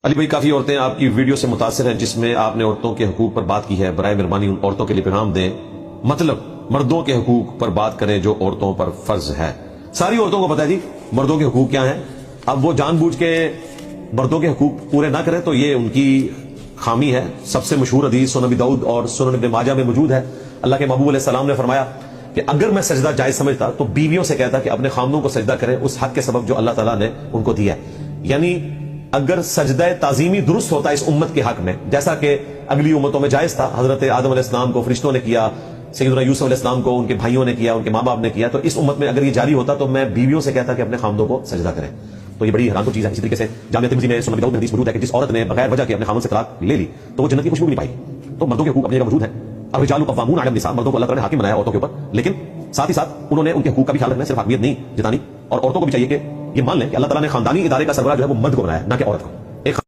علی بھائی، کافی عورتیں آپ کی ویڈیو سے متاثر ہیں جس میں آپ نے عورتوں کے حقوق پر بات کی ہے۔ برائے مہربانی ان عورتوں کے لیے پیغام دیں، مطلب مردوں کے حقوق پر بات کریں جو عورتوں پر فرض ہے۔ ساری عورتوں کو پتہ ہے جی مردوں کے حقوق کیا ہیں۔ اب وہ جان بوجھ کے مردوں کے حقوق پورے نہ کریں تو یہ ان کی خامی ہے۔ سب سے مشہور حدیث سنن ابی داؤد اور سنن ابن ماجہ میں موجود ہے۔ اللہ کے محبوب علیہ السلام نے فرمایا کہ اگر میں سجدہ جائز سمجھتا تو بیویوں سے کہتا کہ اپنے خامدوں کو سجدہ کریں اس حق کے سبب جو اللہ تعالیٰ نے ان کو دیا ہے۔ یعنی اگر سجدہ تعظیمی درست ہوتا اس امت کے حق میں، جیسا کہ اگلی امتوں میں جائز تھا، حضرت آدم علیہ السلام کو فرشتوں نے کیا، سیدنا یوسف علیہ السلام کو ان کے بھائیوں نے کیا، ان کے ماں باپ نے کیا، تو اس امت میں اگر یہ جاری ہوتا تو میں بیویوں سے کہتا کہ اپنے خامدوں کو سجدہ کریں۔ تو یہ بڑی حیران کن چیز ہے۔ اسی طریقے سے جامعہ ترمذی میں سنن ابی داؤد میں حدیث موجود ہے کہ جس عورت نے بغیر وجہ کے اپنے خامد سے طلاق لے لی تو وہ جنت کی خوشبو بھی نہیں پائی۔ تو مردوں کے حقوق اپنی جگہ موجود ہیں۔ الرجال قوامون علی النساء، مردوں کو اللہ تعالیٰ نے حاکم بنایا عورتوں کے اوپر، لیکن ساتھ ہی ساتھ انہوں نے ان کے حقوق کا بھی خیال رکھنا، صرف حاکمیت نہیں جتانی۔ اور عورتوں کو بھی چاہیے کہ یہ مان لیں کہ اللہ تعالیٰ نے خاندانی ادارے کا سربراہ جو ہے وہ مرد کو بنایا ہے، نہ کہ عورت کو۔